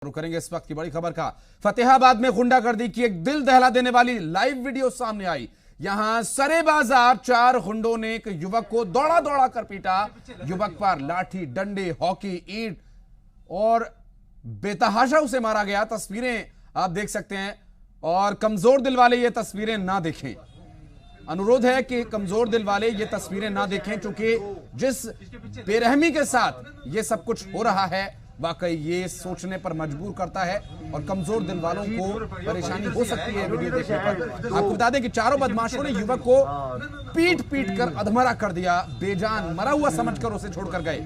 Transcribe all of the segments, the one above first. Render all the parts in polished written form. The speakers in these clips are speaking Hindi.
शुरू करेंगे इस वक्त की बड़ी खबर का। फतेहाबाद में गुंडागर्दी की एक दिल दहला देने वाली लाइव वीडियो सामने आई। यहां सरे बाजार 4 गुंडों ने एक युवक को दौड़ा दौड़ा कर पीटा। युवक पर लाठी, डंडे, हॉकी, ईंट और बेतहाशा उसे मारा गया। तस्वीरें आप देख सकते हैं और कमजोर दिल वाले ये तस्वीरें ना देखें। अनुरोध है कि कमजोर दिल वाले ये तस्वीरें ना देखें, क्योंकि जिस बेरहमी के साथ ये सब कुछ हो रहा है वाकई ये सोचने पर मजबूर करता है और कमजोर दिल वालों को परेशानी हो सकती है वीडियो देखने पर। आपको बता दें कि चारों बदमाशों ने युवक को पीट पीट कर अधमरा कर दिया, बेजान मरा हुआ समझकर उसे छोड़कर गए।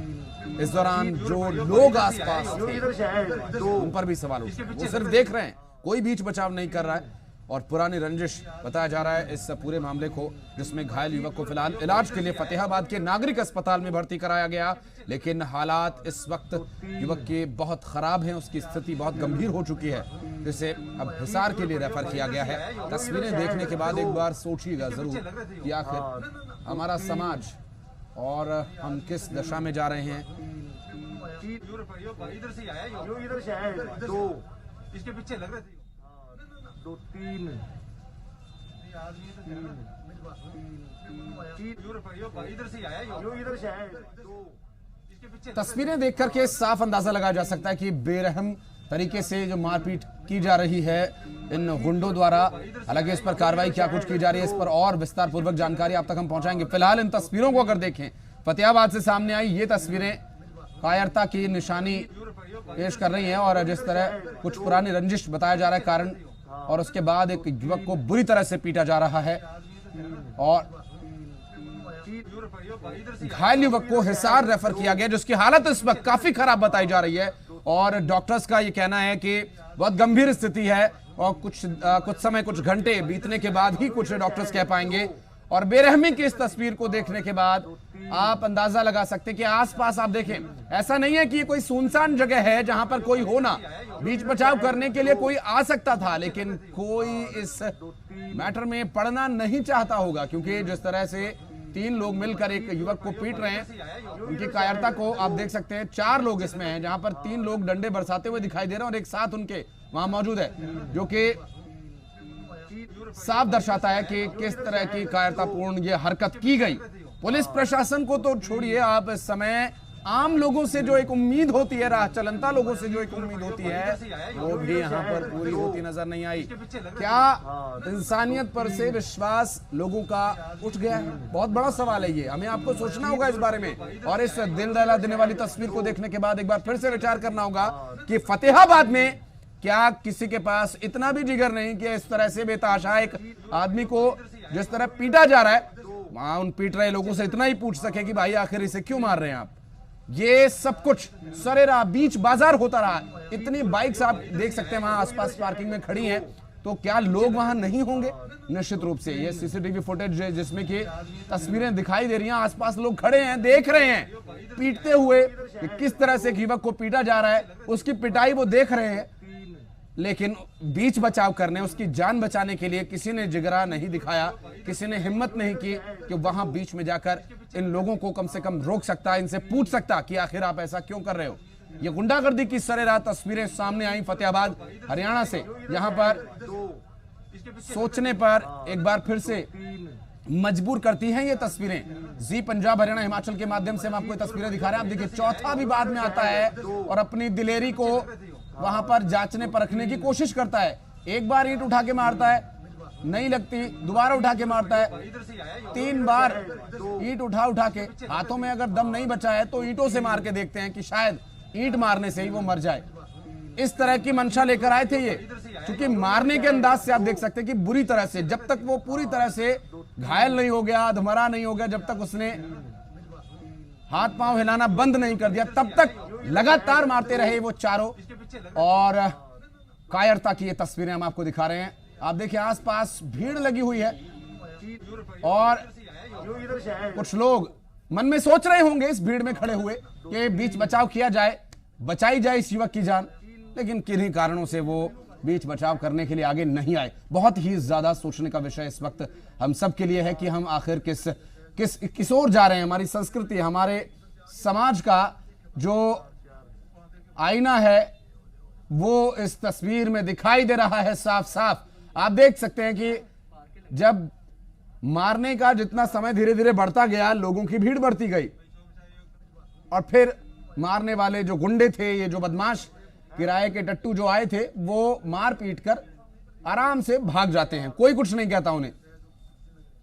इस दौरान जो लोग आसपास थे उन पर भी सवाल उठे। वो सिर्फ देख रहे हैं, कोई बीच बचाव नहीं कर रहा है। और पुरानी रंजिश बताया जा रहा है इस पूरे मामले को, जिसमें घायल युवक को फिलहाल इलाज के लिए फतेहाबाद के नागरिक अस्पताल में भर्ती कराया गया। लेकिन हालात इस वक्त युवक के बहुत खराब हैं, उसकी स्थिति बहुत गंभीर हो चुकी है, जिसे अब हिसार के लिए रेफर किया गया है। तस्वीरें देखने के बाद एक बार सोचिएगा जरूर कि आखिर हमारा समाज और हम किस दशा में जा रहे हैं। इधर से आया, दो इसके पीछे लग रहे थे, 2 3 इधर से आया, इधर से आया, 2 इसके पीछे। तस्वीरें देख करके साफ अंदाजा लगाया जा सकता है कि बेरहम तरीके से जो मारपीट की जा रही है इन गुंडों द्वारा। हालांकि इस पर कार्रवाई क्या कुछ की जा रही है, इस पर और विस्तार पूर्वक जानकारी आप तक हम पहुंचाएंगे। फिलहाल इन तस्वीरों को अगर देखें, फतेहाबाद से सामने आई ये तस्वीरें कायरता की निशानी पेश कर रही हैं और जिस तरह कुछ पुरानी रंजिश बताया जा रहा है कारण, और उसके बाद एक युवक को बुरी तरह से पीटा जा रहा है और घायल युवक को हिसार रेफर किया गया, जिसकी हालत इस वक्त काफी खराब बताई जा रही है। और डॉक्टर्स का ये कहना है कि बहुत गंभीर स्थिति है और कुछ समय, कुछ घंटे बीतने के बाद ही कुछ डॉक्टर्स कह पाएंगे। और बेरहमी की इस तस्वीर को देखने के बाद आप अंदाजा लगा सकते हैं कि आसपास आप देखें, ऐसा नहीं है कि ये कोई सुनसान जगह है जहां पर कोई हो ना। बीच बचाव करने के लिए कोई आ सकता था, लेकिन कोई इस मैटर में पड़ना नहीं चाहता होगा, क्योंकि जिस तरह से 3 लोग मिलकर एक युवक को पीट रहे हैं, उनकी कायरता को आप देख सकते हैं। 4 लोग इसमें हैं, जहां पर 3 लोग डंडे बरसाते हुए दिखाई दे रहे हैं और एक साथ उनके वहां मौजूद है, जो कि साफ दर्शाता है कि किस तरह की कायरतापूर्ण ये हरकत की गई। पुलिस प्रशासन को तो छोड़िए, आप इस समय आम लोगों से जो एक उम्मीद होती है, राह चलंता लोगों से जो एक उम्मीद होती है, वो भी यहाँ पर पूरी होती नजर नहीं आई। क्या इंसानियत पर से विश्वास लोगों का उठ गया है? बहुत बड़ा सवाल है ये, हमें आपको सोचना होगा इस बारे में। और इस दिल दहला देने वाली तस्वीर को देखने के बाद एक बार फिर से विचार करना होगा कि फतेहाबाद में क्या किसी के पास इतना भी जिगर नहीं कि इस तरह से बेतहाशा एक आदमी को जिस तरह पीटा जा रहा है, वहां उन पीट रहे लोगों से इतना ही पूछ सके कि भाई आखिर इसे क्यों मार रहे हैं आप। ये सब कुछ सरेरा बीच बाजार होता रहा। इतनी बाइक्स आप देख सकते हैं वहां आसपास पार्किंग में खड़ी हैं, तो क्या लोग वहां नहीं होंगे? निश्चित रूप से ये सीसीटीवी फुटेज जिसमें कि तस्वीरें दिखाई दे रही हैं, आसपास लोग खड़े हैं, देख रहे हैं पीटते हुए कि किस तरह से एक युवक को पीटा जा रहा है, उसकी पिटाई वो देख रहे हैं। लेकिन बीच बचाव करने, उसकी जान बचाने के लिए किसी ने जिगरा नहीं दिखाया, किसी ने हिम्मत नहीं की कि वहां बीच में जाकर इन लोगों को कम से कम रोक सकता, इनसे पूछ सकता कि आखिर आप ऐसा क्यों कर रहे हो। ये गुंडागर्दी की सरेराह तस्वीरें सामने आई फतेहाबाद हरियाणा से। यहां पर सोचने पर एक बार फिर से मजबूर करती हैं ये तस्वीरें। जी पंजाब हरियाणा हिमाचल के माध्यम से हम आपको तस्वीरें दिखा रहे हैं। आप देखिए, चौथा भी बाद में आता है और अपनी दिलेरी को वहां पर जांचने परखने की कोशिश करता है। एक बार ईंट उठा के मारता है, नहीं लगती, दोबारा उठा के मारता है, 3 बार ईंट उठा के, हाथों में अगर दम नहीं बचा है तो ईंटों से मार के देखते हैं कि शायद ईंट मारने से ही वो मर जाए। इस तरह की मंशा लेकर आए थे ये, क्योंकि मारने के अंदाज से आप देख सकते हैं कि बुरी तरह से, जब तक वो पूरी तरह से घायल नहीं हो गया, अधमरा नहीं हो गया, जब तक उसने हाथ पांव हिलाना बंद नहीं कर दिया, तब तक लगातार मारते रहे वो चारों। और कायरता की ये तस्वीरें हम आपको दिखा रहे हैं। आप देखिए, आसपास भीड़ लगी हुई है और कुछ लोग मन में सोच रहे होंगे इस भीड़ में खड़े हुए कि बीच बचाव किया जाए, बचाई जाए इस युवक की जान, लेकिन किन्हीं कारणों से वो बीच बचाव करने के लिए आगे नहीं आए। बहुत ही ज्यादा सोचने का विषय इस वक्त हम सब के लिए है कि हम आखिर किस ओर जा रहे हैं। हमारी संस्कृति, हमारे समाज का जो आईना है वो इस तस्वीर में दिखाई दे रहा है साफ साफ। आप देख सकते हैं कि जब मारने का जितना समय धीरे धीरे बढ़ता गया, लोगों की भीड़ बढ़ती गई और फिर मारने वाले जो गुंडे थे, ये जो बदमाश किराए के टट्टू जो आए थे, वो मार पीट कर आराम से भाग जाते हैं, कोई कुछ नहीं कहता उन्हें।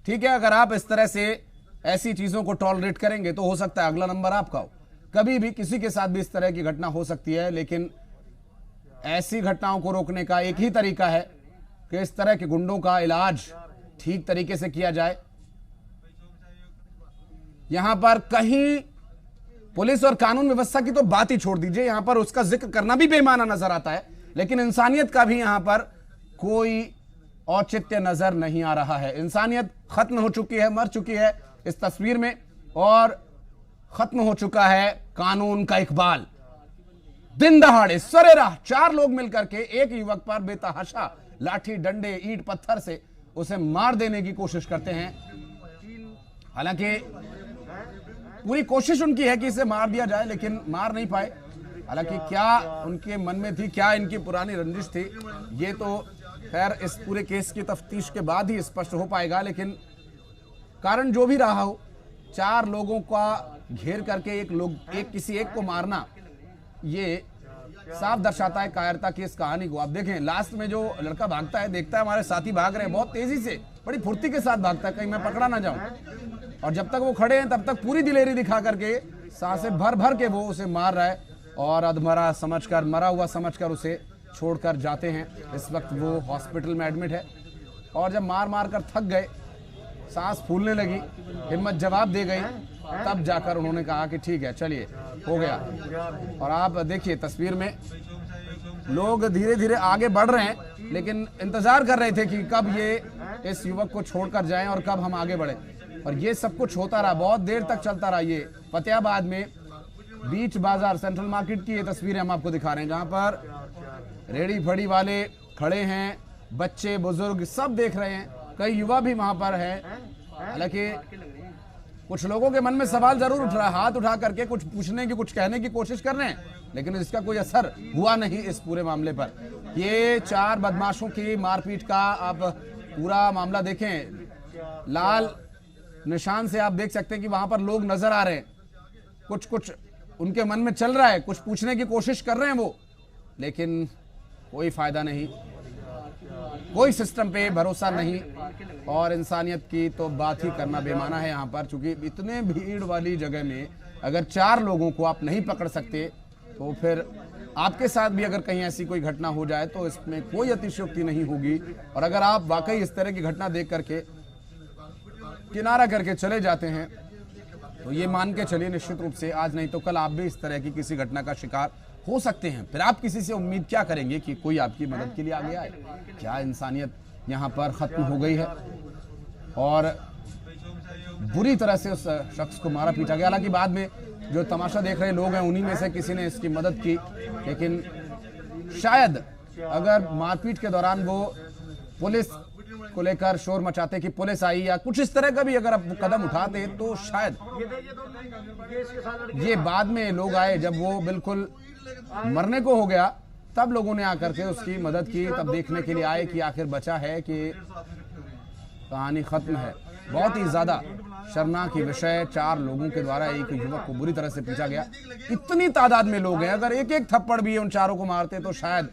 ठीक है, अगर आप इस तरह से ऐसी चीजों को टॉलरेट करेंगे तो हो सकता है अगला नंबर आपका हो। कभी भी किसी के साथ भी इस तरह की घटना हो सकती है, लेकिन ऐसी घटनाओं को रोकने का एक ही तरीका है कि इस तरह के गुंडों का इलाज ठीक तरीके से किया जाए। यहां पर कहीं पुलिस और कानून व्यवस्था की तो बात ही छोड़ दीजिए, यहां पर उसका जिक्र करना भी बेमाना नजर आता है, लेकिन इंसानियत का भी यहां पर कोई औचित्य नजर नहीं आ रहा है। इंसानियत खत्म हो चुकी है, मर चुकी है इस तस्वीर में, और खत्म हो चुका है कानून का इकबाल। दिन दहाड़े सरेराह 4 लोग मिलकर के एक युवक पर बेतहाशा लाठी डंडे ईंट पत्थर से उसे मार देने की कोशिश करते हैं। हालांकि पूरी कोशिश उनकी है कि इसे मार दिया जाए, लेकिन मार नहीं पाए। हालांकि क्या उनके मन में थी, क्या इनकी पुरानी रंजिश थी, ये तो खैर इस पूरे केस की तफ्तीश के बाद ही स्पष्ट हो पाएगा। लेकिन कारण जो भी रहा हो, 4 लोगों का घेर करके किसी एक को मारना, ये साफ दर्शाता है कायरता की इस कहानी को। आप देखें लास्ट में जो लड़का भागता है, देखता है हमारे साथी भाग रहे हैं, बहुत तेजी से बड़ी फुर्ती के साथ भागता है, कहीं मैं पकड़ा ना जाऊं, और जब तक वो खड़े हैं तब तक पूरी दिलेरी दिखा करके सांसें भर भर के वो उसे मार रहा है, और अधमरा समझकर, मरा हुआ समझकर उसे छोड़कर जाते हैं। इस वक्त वो हॉस्पिटल में एडमिट है, और जब मार मार कर थक गए, सांस फूलने लगी, हिम्मत जवाब दे गई, तब जाकर उन्होंने कहा कि ठीक है चलिए हो गया। और आप देखिए तस्वीर में लोग धीरे धीरे आगे बढ़ रहे हैं, लेकिन इंतजार कर रहे थे कि कब ये इस युवक को छोड़कर जाएं और कब हम आगे बढ़े। और ये सब कुछ होता रहा, बहुत देर तक चलता रहा। ये फतेहाबाद में बीच बाजार सेंट्रल मार्केट की ये तस्वीरें हम आपको दिखा रहे हैं, जहां पर रेड़ी फड़ी वाले खड़े हैं, बच्चे बुजुर्ग सब देख रहे हैं, कई युवा भी वहां पर हैं। हालांकि कुछ लोगों के मन में सवाल जरूर उठ रहा है, हाथ उठा करके कुछ पूछने की, कुछ कहने की कोशिश कर रहे हैं, लेकिन इसका कोई असर हुआ नहीं इस पूरे मामले पर। ये 4 बदमाशों की मारपीट का आप पूरा मामला देखें, लाल निशान से आप देख सकते हैं कि वहां पर लोग नजर आ रहे हैं, कुछ उनके मन में चल रहा है, कुछ पूछने की कोशिश कर रहे हैं वो, लेकिन कोई फायदा नहीं, कोई सिस्टम पे भरोसा नहीं, और इंसानियत की तो बात ही करना बेमाना है यहाँ पर। चूंकि इतने भीड़ वाली जगह में अगर 4 लोगों को आप नहीं पकड़ सकते, तो फिर आपके साथ भी अगर कहीं ऐसी कोई घटना हो जाए तो इसमें कोई अतिशयोक्ति नहीं होगी। और अगर आप वाकई इस तरह की घटना देख करके किनारा करके चले जाते हैं, तो ये मान के चलिए निश्चित रूप से आज नहीं तो कल आप भी इस तरह की किसी घटना का शिकार हो सकते हैं। फिर आप किसी से उम्मीद क्या करेंगे कि कोई आपकी मदद के लिए आगे आए? क्या इंसानियत यहाँ पर खत्म हो गई है? और बुरी तरह से उस शख्स को मारा पीटा गया। हालांकि बाद में जो तमाशा देख रहे लोग हैं, उन्हीं में से किसी ने इसकी मदद की, लेकिन शायद अगर मारपीट के दौरान वो पुलिस को लेकर शोर मचाते कि पुलिस आई या कुछ इस तरह का भी अगर आप कदम उठाते, तो शायद ये बाद में लोग आए, जब वो बिल्कुल मरने को हो गया, तब लोगों ने आकर के उसकी मदद की, तब देखने के लिए आए कि आखिर बचा है कि कहानी खत्म है। बहुत ही ज्यादा शर्मनाक ही विषय, 4 लोगों के द्वारा एक युवक को बुरी तरह से पीटा गया। इतनी तादाद में लोग हैं, अगर एक एक थप्पड़ भी उन 4 को मारते तो शायद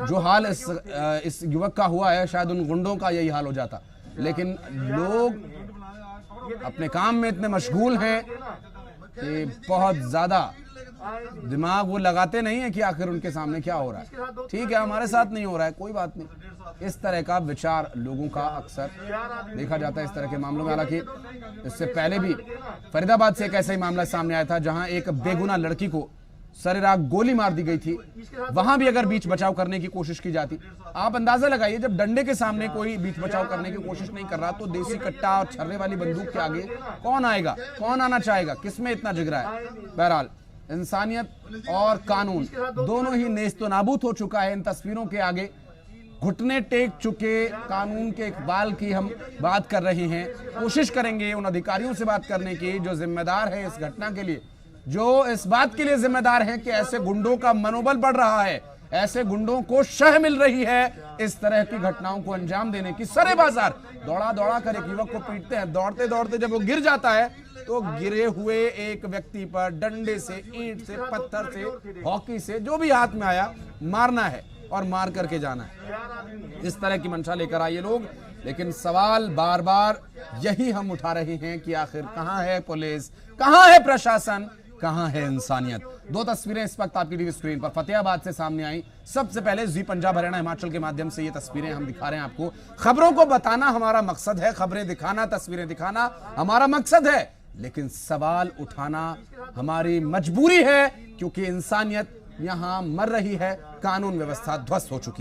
जो हाल इस युवक का हुआ है, शायद उन गुंडों का यही हाल हो जाता। लेकिन लोग अपने काम में इतने मशगूल हैं कि बहुत ज्यादा दिमाग वो लगाते नहीं है कि आखिर उनके सामने क्या हो रहा है। ठीक है, हमारे साथ नहीं हो रहा है, कोई बात नहीं। इस तरह का विचार लोगों का अक्सर देखा जाता है इस तरह के मामलों में। हालांकि इससे पहले भी फरीदाबाद से एक ऐसा ही मामला सामने आया था, जहां एक बेगुनाह लड़की को सरेराह गोली मार दी गई थी। वहां भी अगर बीच बचाव करने की कोशिश की जाती, आप अंदाजा लगाइए, जब डंडे के सामने कोई बीच बचाव करने की कोशिश नहीं कर रहा, तो देसी कट्टा और छर्रे वाली बंदूक के आगे कौन आएगा, कौन आना चाहेगा, किसमें इतना जिगरा है? बहरहाल इंसानियत और कानून दोनों ही नेस्तो नाबूद हो चुका है इन तस्वीरों के आगे। घुटने टेक चुके कानून के इकबाल की हम बात कर रहे हैं। कोशिश करेंगे उन अधिकारियों से बात करने की जो जिम्मेदार है इस घटना के लिए, जो इस बात के लिए जिम्मेदार हैं कि ऐसे गुंडों का मनोबल बढ़ रहा है, ऐसे गुंडों को शह मिल रही है इस तरह की घटनाओं को अंजाम देने की। सरे बाजार दौड़ा दौड़ा कर एक युवक को पीटते हैं, दौड़ते दौड़ते जब वो गिर जाता है तो गिरे हुए एक व्यक्ति पर डंडे से, ईंट से, पत्थर से, हॉकी से, जो भी हाथ में आया मारना है और मार करके जाना है। इस तरह की मंशा लेकर आए लोग। लेकिन सवाल बार बार यही हम उठा रहे हैं कि आखिर कहां है पुलिस, कहां है प्रशासन, कहां है इंसानियत। दो तस्वीरें इस वक्त आपकी टीवी स्क्रीन पर फतेहाबाद से सामने आई। सबसे पहले जी पंजाब हरियाणा हिमाचल के माध्यम से ये तस्वीरें हम दिखा रहे हैं आपको। खबरों को बताना हमारा मकसद है, खबरें दिखाना, तस्वीरें दिखाना हमारा मकसद है, लेकिन सवाल उठाना हमारी मजबूरी है, क्योंकि इंसानियत यहां मर रही है, कानून व्यवस्था ध्वस्त हो चुकी है।